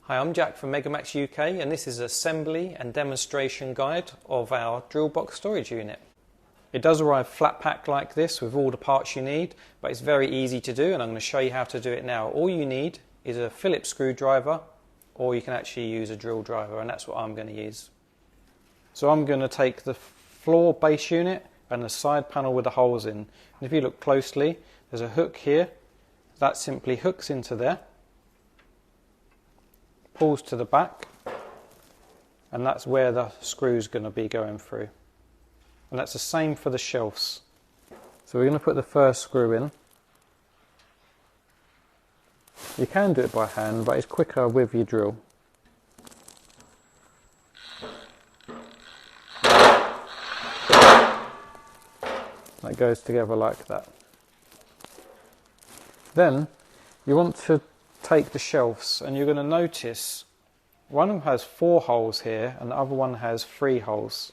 Hi, I'm Jack from MegaMaxx UK, and this is an assembly and demonstration guide of our drill box storage unit. It does arrive flat packed like this with all the parts you need, but it's very easy to do, and I'm going to show you how to do it now. All you need is a Phillips screwdriver, or you can actually use a drill driver, and that's what I'm going to use. So I'm going to take the floor base unit and the side panel with the holes in. And if you look closely, there's a hook here. That simply hooks into there, pulls to the back, and that's where the screw's going to be going through. And that's the same for the shelves. So we're going to put the first screw in. You can do it by hand, but it's quicker with your drill. That goes together like that. Then you want to take the shelves, and you're going to notice one of them has 4 holes here and the other one has 3 holes.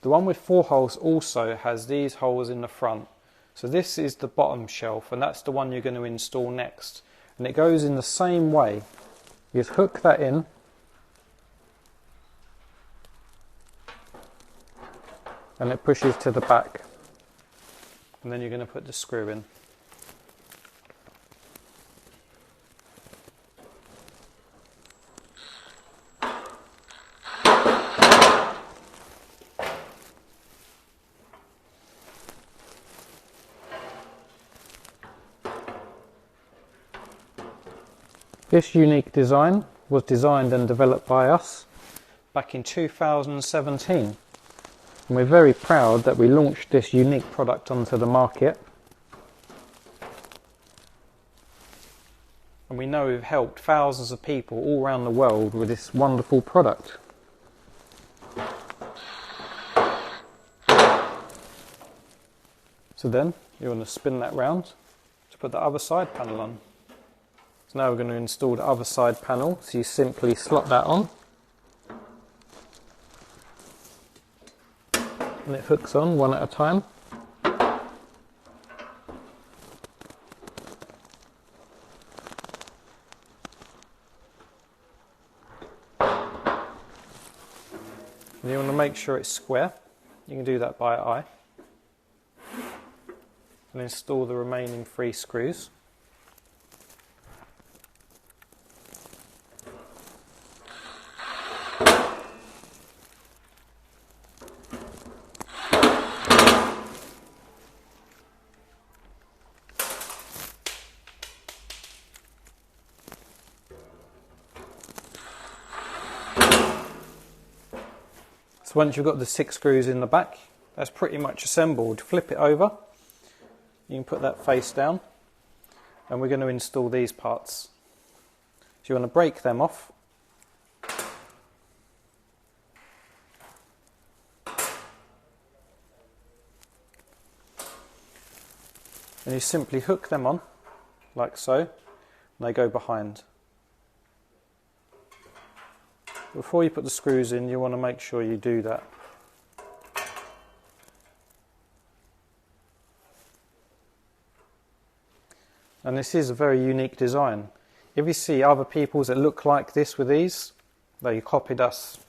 The one with 4 holes also has these holes in the front. So this is the bottom shelf, and that's the one you're going to install next. And it goes in the same way. You just hook that in, and it pushes to the back. And then you're going to put the screw in. This unique design was designed and developed by us back in 2017. And we're very proud that we launched this unique product onto the market. And we know we've helped thousands of people all around the world with this wonderful product. So then you want to spin that round to put the other side panel on. So now we're going to install the other side panel, so you simply slot that on and it hooks on one at a time. And you want to make sure it's square. You can do that by eye. And install the remaining 3 screws. So once you've got the 6 screws in the back, that's pretty much assembled. Flip it over, you can put that face down, and we're going to install these parts. So you want to break them off. And you simply hook them on, like so, and they go behind. Before you put the screws in, you want to make sure you do that. And this is a very unique design. If you see other people's that look like this with these, they copied us.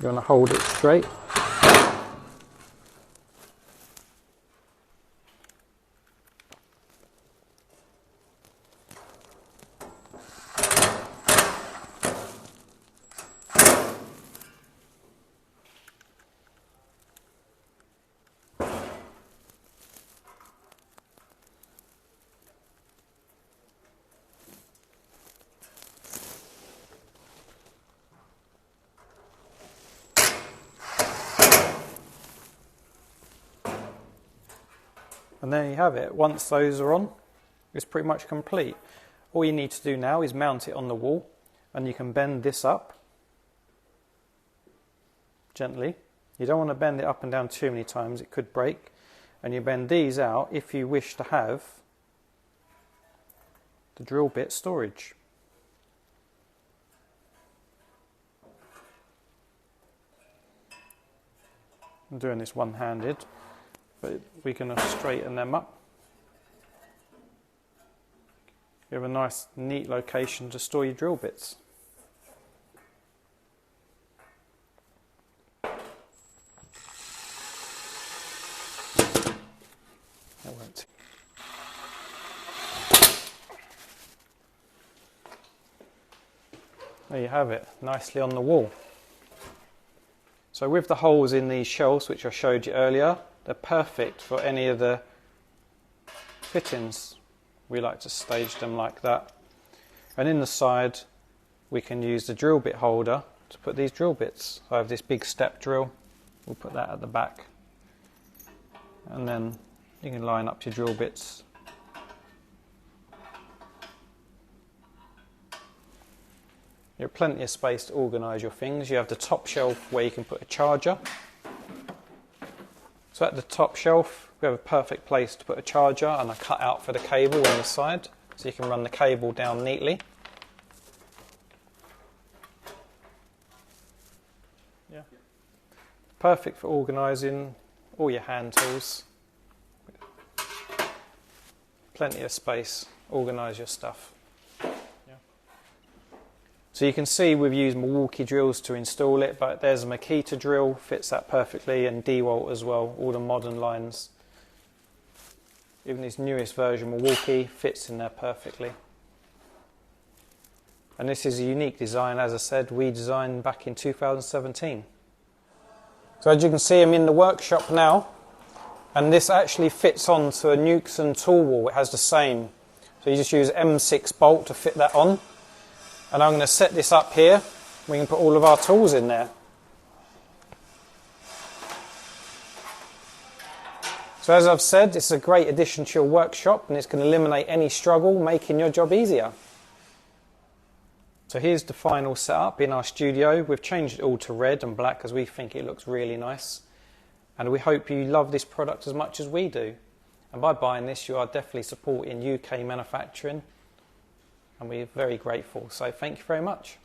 You want to hold it straight. And there you have it. Once those are on, it's pretty much complete. All you need to do now is mount it on the wall, and you can bend this up gently. You don't want to bend it up and down too many times, it could break. And you bend these out if you wish to have the drill bit storage. I'm doing this one-handed. but we're going to straighten them up. You have a nice neat location to store your drill bits. That won't. There you have it, nicely on the wall. So with the holes in these shelves, which I showed you earlier, they're perfect for any of the fittings. We like to stage them like that. And in the side, we can use the drill bit holder to put these drill bits. So I have this big step drill, we'll put that at the back. And then you can line up your drill bits. You have plenty of space to organise your things. You have the top shelf where you can put a charger. So at the top shelf we have a perfect place to put a charger and a cutout for the cable on the side, so you can run the cable down neatly. Yeah. Perfect for organising all your hand tools. Plenty of space, organise your stuff. So you can see we've used Milwaukee drills to install it, but there's a Makita drill, fits that perfectly, and DeWalt as well, all the modern lines. Even this newest version, Milwaukee, fits in there perfectly. And this is a unique design, as I said, we designed back in 2017. So as you can see, I'm in the workshop now, and this actually fits onto a Newton tool wall. It has the same. So you just use M6 bolt to fit that on. And I'm going to set this up here. We can put all of our tools in there. So as I've said, this is a great addition to your workshop, and it's going to eliminate any struggle making your job easier. So here's the final setup in our studio. We've changed it all to red and black because we think it looks really nice. And we hope you love this product as much as we do. And by buying this, you are definitely supporting UK manufacturing. And we're very grateful. So thank you very much.